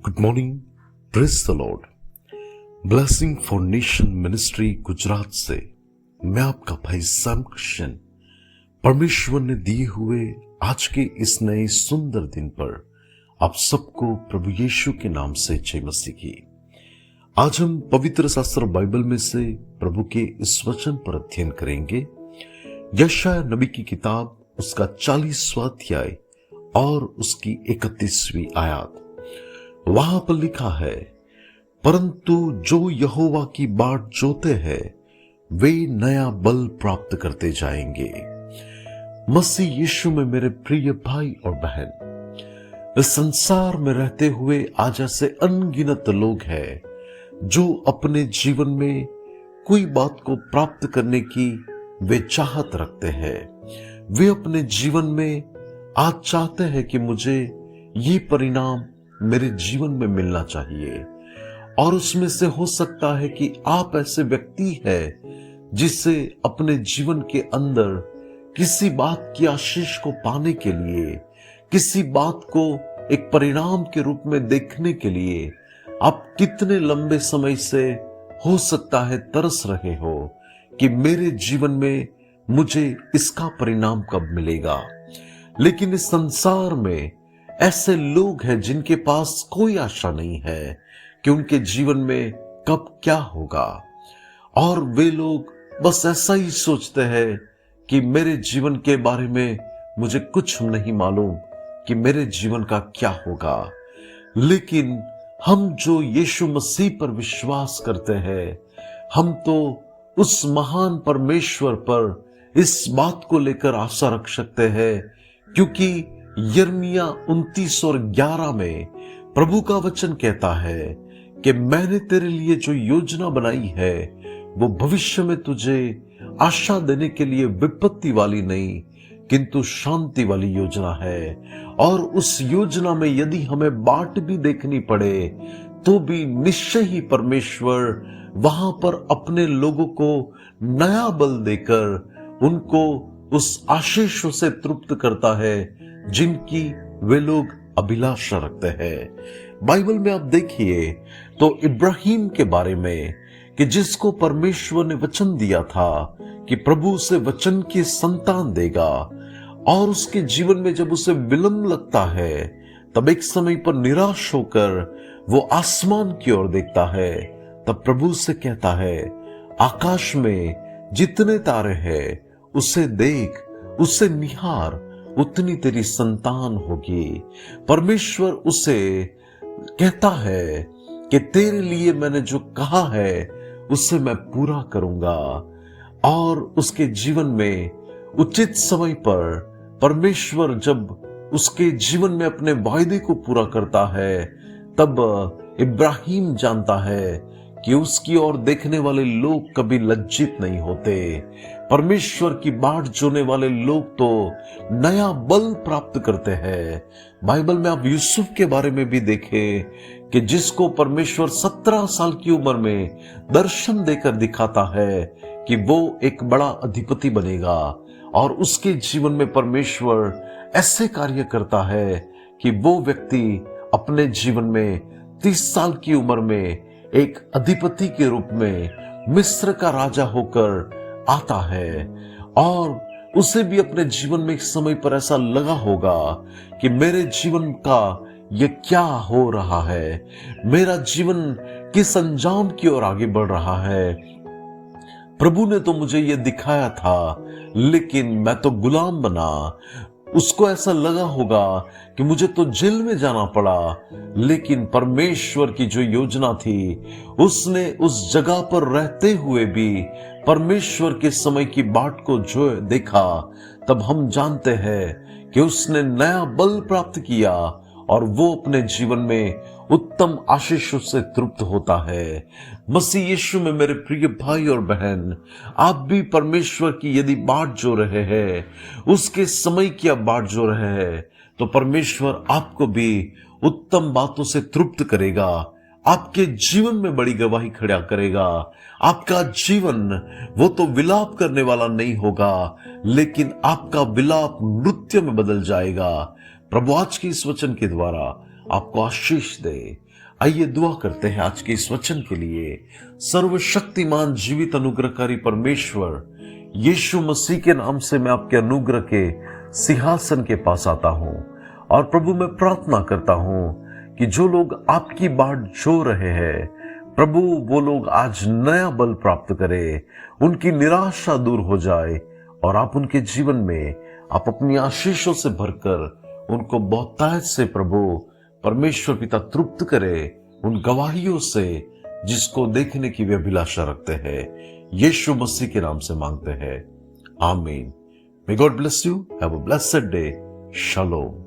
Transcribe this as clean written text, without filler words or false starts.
Good morning, praise the Lord. Blessing for nation ministry Gujarat से मैं आपका भाई सैम क्रिश्चियन परमेश्वर ने दिए हुए आज के इस नए सुंदर दिन पर आप सबको प्रभु यीशु के नाम से जय मसीह की। आज हम पवित्र शास्त्र बाइबल में से प्रभु के इस वचन पर अध्ययन करेंगे। यशायाह नबी की किताब उसका 40वां अध्याय और उसकी 31वीं आयत। वहां पर लिखा है, परंतु जो यहोवा की बाट जोते हैं वे नया बल प्राप्त करते जाएंगे। मसीह यीशु में मेरे प्रिय भाई और बहन, इस संसार में रहते हुए आज ऐसे अनगिनत लोग हैं जो अपने जीवन में कोई बात को प्राप्त करने की वे चाहत रखते हैं। वे अपने जीवन में आज चाहते हैं कि मुझे ये परिणाम मेरे जीवन में मिलना चाहिए, और उसमें से हो सकता है कि आप ऐसे व्यक्ति हैं जिसे अपने जीवन के अंदर किसी बात की आशीष को पाने के लिए, किसी बात को एक परिणाम के रूप में देखने के लिए आप कितने लंबे समय से हो सकता है तरस रहे हो कि मेरे जीवन में मुझे इसका परिणाम कब मिलेगा। लेकिन इस संसार में ऐसे लोग हैं जिनके पास कोई आशा नहीं है कि उनके जीवन में कब क्या होगा, और वे लोग बस ऐसा ही सोचते हैं कि मेरे जीवन के बारे में मुझे कुछ नहीं मालूम कि मेरे जीवन का क्या होगा। लेकिन हम जो यीशु मसीह पर विश्वास करते हैं, हम तो उस महान परमेश्वर पर इस बात को लेकर आशा रख सकते हैं, क्योंकि यिर्मयाह 29 और 11 में प्रभु का वचन कहता है कि मैंने तेरे लिए जो योजना बनाई है वो भविष्य में तुझे आशा देने के लिए विपत्ति वाली नहीं किंतु शांति वाली योजना है। और उस योजना में यदि हमें बाट भी देखनी पड़े तो भी निश्चय ही परमेश्वर वहां पर अपने लोगों को नया बल देकर उनको उस आशीषों से तृप्त करता है जिनकी वे लोग अभिलाषा रखते हैं। बाइबल में आप देखिए तो इब्राहिम के बारे में कि जिसको परमेश्वर ने वचन दिया था कि प्रभु उसे वचन की संतान देगा, और उसके जीवन में जब उसे विलंब लगता है तब एक समय पर निराश होकर वो आसमान की ओर देखता है। तब प्रभु से कहता है, आकाश में जितने तारे हैं उसे देख, उसे निहार, उतनी तेरी संतान होगी। परमेश्वर उसे कहता है कि तेरे लिए मैंने जो कहा है उसे मैं पूरा करूंगा। और उसके जीवन में उचित समय पर परमेश्वर जब उसके जीवन में अपने वायदे को पूरा करता है, तब इब्राहिम जानता है कि उसकी ओर देखने वाले लोग कभी लज्जित नहीं होते। परमेश्वर की बाट जोने वाले लोग तो नया बल प्राप्त करते हैं। बाइबल में आप यूसुफ के बारे में भी देखें कि जिसको परमेश्वर 17 साल की उम्र में दर्शन देकर दिखाता है कि वो एक बड़ा अधिपति बनेगा, और उसके जीवन में परमेश्वर ऐसे कार्य करता है कि वो व्यक्ति अपने जीवन में 30 साल की उम्र में एक अधिपति के रूप में मिस्र का राजा होकर आता है। और उसे भी अपने जीवन में एक समय पर ऐसा लगा होगा कि मेरे जीवन का ये क्या हो रहा है, मेरा जीवन किस अंजाम की ओर आगे बढ़ रहा है। प्रभु ने तो मुझे ये दिखाया था, लेकिन मैं तो गुलाम बना। उसको ऐसा लगा होगा कि मुझे तो जेल में जाना पड़ा, लेकिन परमेश्वर की जो योजना थी उसने उस जगह पर रहते हुए भी परमेश्वर के समय की बाट को जो देखा, तब हम जानते हैं कि उसने नया बल प्राप्त किया और वो अपने जीवन में उत्तम आशीषों से तृप्त होता है। मसीह यीशु में मेरे प्रिय भाई और बहन, आप भी परमेश्वर की यदि बाट जो रहे हैं, उसके समय की आप बाट जो रहे हैं, तो परमेश्वर आपको भी उत्तम बातों से तृप्त करेगा, आपके जीवन में बड़ी गवाही खड़ा करेगा। आपका जीवन वो तो विलाप करने वाला नहीं होगा, लेकिन आपका विलाप नृत्य में बदल जाएगा। प्रभु आज के इस वचन के द्वारा आपको आशीष दे, आइए दुआ करते हैं आज के इस वचन के लिए। सर्वशक्तिमान जीवित अनुग्रहकारी परमेश्वर यीशु मसीह के नाम से मैं आपके अनुग्रह के सिंहासन के पास आता हूं और प्रभु मैं प्रार्थना करता हूं कि जो लोग आपकी बाट जो रहे हैं प्रभु, वो लोग आज नया बल प्राप्त करें, उनकी निराशा दूर हो जाए और आप उनके जीवन में आप अपनी आशीषों से भरकर उनको बहुतायत से प्रभु परमेश्वर पिता तृप्त करे, उन गवाहियों से जिसको देखने की वे अभिलाषा रखते हैं। यीशु मसीह के नाम से मांगते हैं, आमीन। May God bless you. Have a blessed day. Shalom.